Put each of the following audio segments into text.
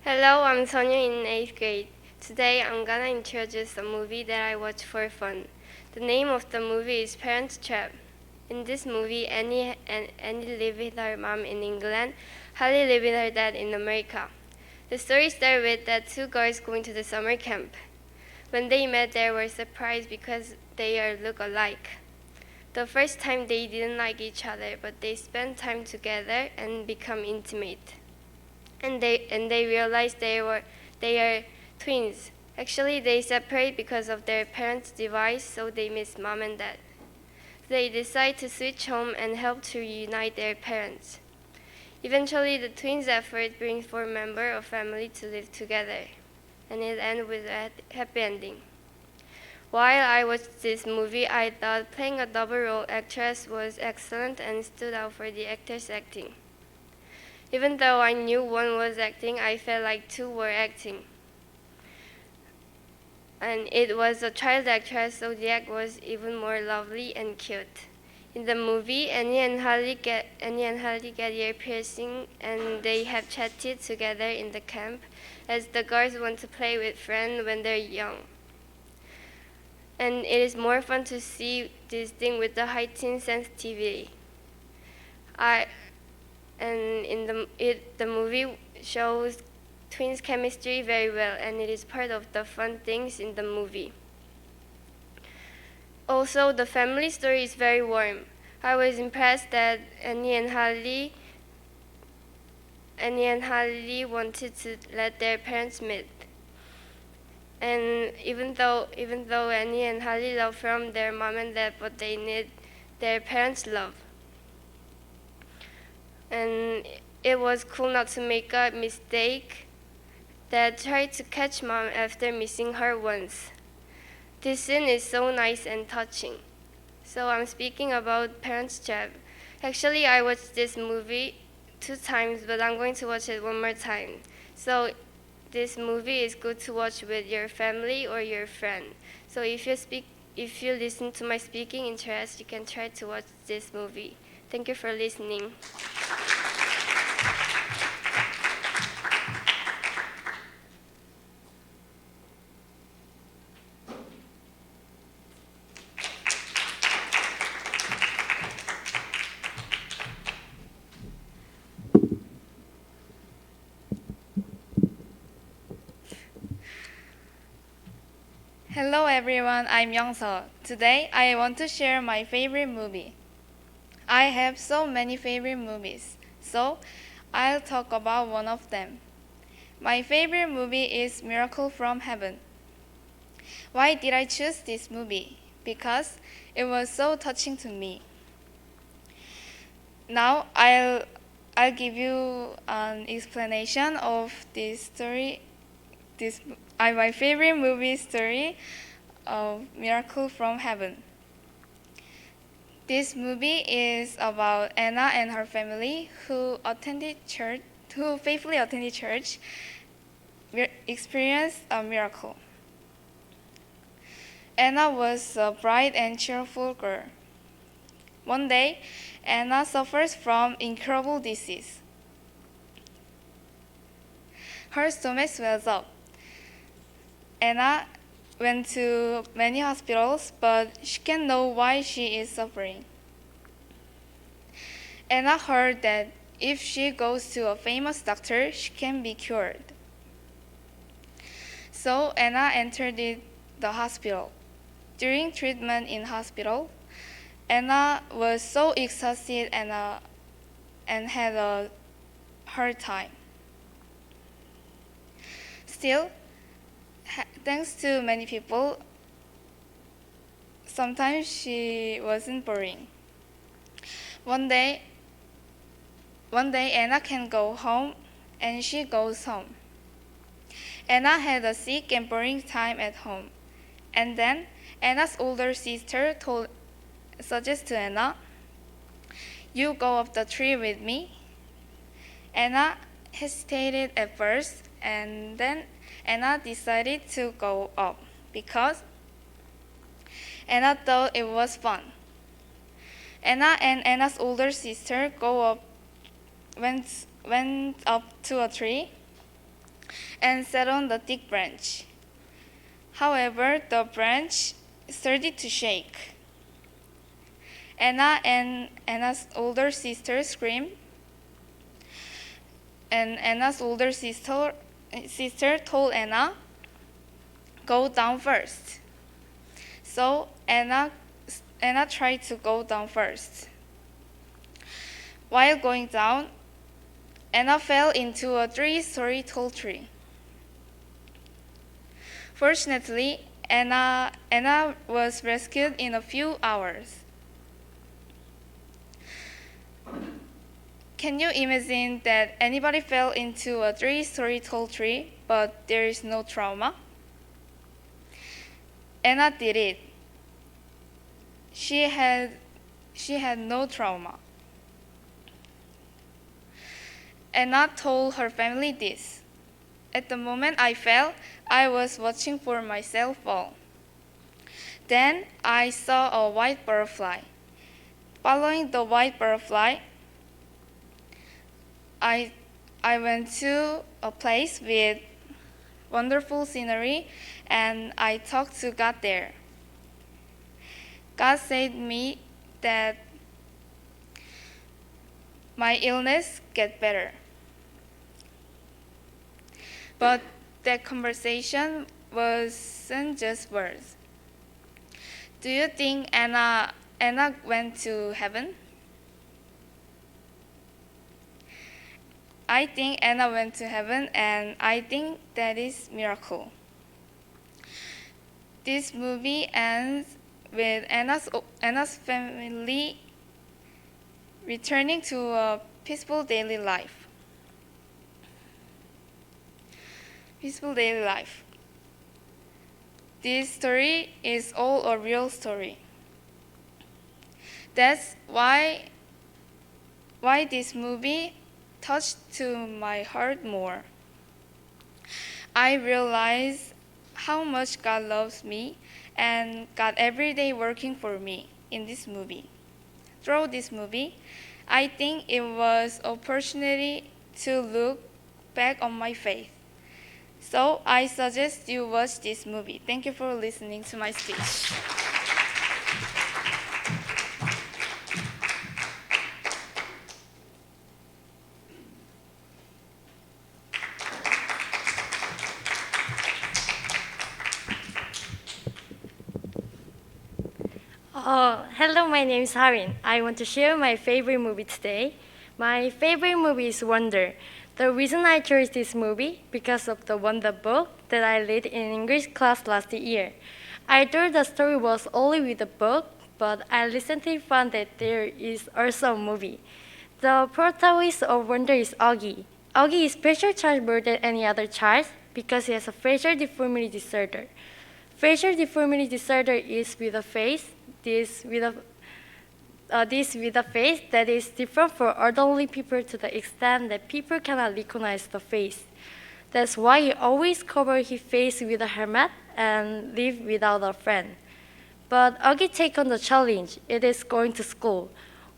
Hello, I'm Sonia in 8th grade. Today I'm gonna introduce a movie that I watch for fun. The name of the movie is Parents Trap. In this movie, Annie lives with her mom in England, Holly lives with her dad in America. The story starts with the two girls going to the summer camp. When they met, they were surprised because they all look alike. The first time they didn't like each other, but they spent time together and become intimate. And they realized they are twins. Actually, they separate because of their parents' divorce, so they miss mom and dad. They decide to switch home and help to reunite their parents. Eventually, the twins' effort brings four members of family to live together, and it ends with a happy ending. While I watched this movie, I thought playing a double role actress was excellent and stood out for the actor's acting. Even though I knew one was acting, I felt like two were acting. And it was a child actress, so the act was even more lovely and cute. In the movie, Annie and Harley get ear piercing, and they have chatted together in the camp, as the girls want to play with friends when they're young. And it is more fun to see this thing with the heightened sensitivity. I and in the movie shows twins chemistry very well, and it is part of the fun things in the movie. Also, the family story is very warm. I was impressed that Annie and Harley wanted to let their parents meet. And even though Annie and Harley love from their mom and dad, but they need their parents' love. And it was cool not to make a mistake that tried to catch mom after missing her once. This scene is so nice and touching. So I'm speaking about Parents Trap. Actually, I watched this movie 2 times, but I'm going to watch it one more time. So this movie is good to watch with your family or your friend. So if you listen to my speaking interest, you can try to watch this movie. Thank you for listening. Hello everyone, I'm Youngso. Today I want to share my favorite movie. I have so many favorite movies, so I'll talk about one of them. My favorite movie is Miracle from Heaven. Why did I choose this movie? Because it was so touching to me. Now I'll give you an explanation of this story. My favorite movie story of Miracle from Heaven. This movie is about Anna and her family who faithfully attended church, experienced a miracle. Anna was a bright and cheerful girl. One day, Anna suffers from incurable disease. Her stomach swells up. Anna went to many hospitals, but she can't know why she is suffering. Anna heard that if she goes to a famous doctor, she can be cured. So Anna entered the hospital. During treatment in hospital, Anna was so exhausted and had a hard time. Still, thanks to many people, sometimes she wasn't boring. One day Anna can go home, and she goes home. Anna had a sick and boring time at home. And then Anna's older sister suggested to Anna, "You go up the tree with me." Anna hesitated at first, and then Anna decided to go up because Anna thought it was fun. Anna and Anna's older sister went up to a tree. and sat on the thick branch. However, the branch started to shake. Anna and Anna's older sister screamed, and Anna's older sister told Anna, "Go down first." So Anna tried to go down first. While going down, Anna fell into a 3-story tall tree. Fortunately, Anna was rescued in a few hours. Can you imagine that anybody fell into a 3-story tall tree, but there is no trauma? Anna did it. She had no trauma. Anna told her family this. At the moment I fell, I was watching for myself fall. Then I saw a white butterfly. Following the white butterfly, I went to a place with wonderful scenery and I talked to God there. God said me that my illness get better. But that conversation wasn't just words. Do you think Anna went to heaven? I think Anna went to heaven, and I think that is miracle. This movie ends with Anna's family returning to a peaceful daily life. Peaceful daily life. This story is all a real story. That's why this movie touched to my heart more. I realized how much God loves me and God every day working for me in this movie. Through this movie, I think it was an opportunity to look back on my faith. So I suggest you watch this movie. Thank you for listening to my speech. Oh, hello, my name is Harin. I want to share my favorite movie today. My favorite movie is Wonder. The reason I chose this movie because of the Wonder book that I read in English class last year. I thought the story was only with the book, but I recently found that there is also a movie. The protagonist of Wonder is Augie. Augie is special child more than any other child because he has a facial deformity disorder. Facial deformity disorder is with a face, this with a face that is different for elderly people to the extent that people cannot recognize the face. That's why he always covers his face with a helmet and live without a friend. But Augie take on the challenge. It is going to school.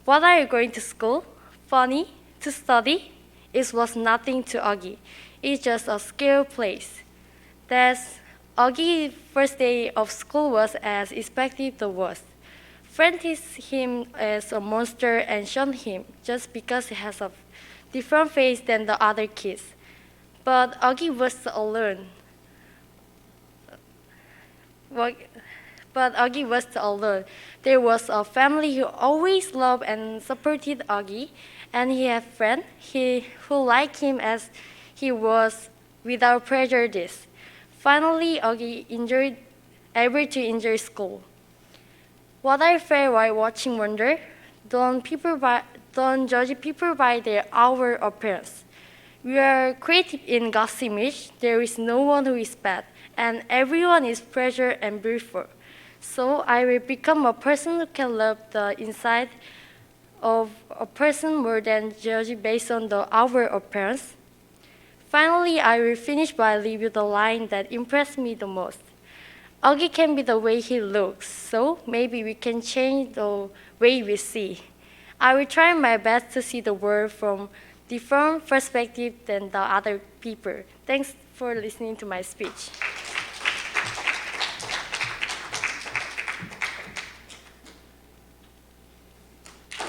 What are you going to school? Funny? To study? It was nothing to Augie. It's just a scary place. That's Augie's first day of school was as expected the worst. Friends teased him as a monster and shunned him just because he has a different face than the other kids. But Augie was alone. But Augie was alone. There was a family who always loved and supported Augie, and he had friends who liked him as he was without prejudice. Finally, Augie able to enjoy school. What I felt while watching Wonder, don't judge people by their outward appearance. We are created in God's image. There is no one who is bad, and everyone is precious and beautiful. So I will become a person who can love the inside of a person more than judge based on the outward appearance. Finally, I will finish by leaving the line that impressed me the most. Augie can be the way he looks, so maybe we can change the way we see. I will try my best to see the world from different perspective than the other people. Thanks for listening to my speech.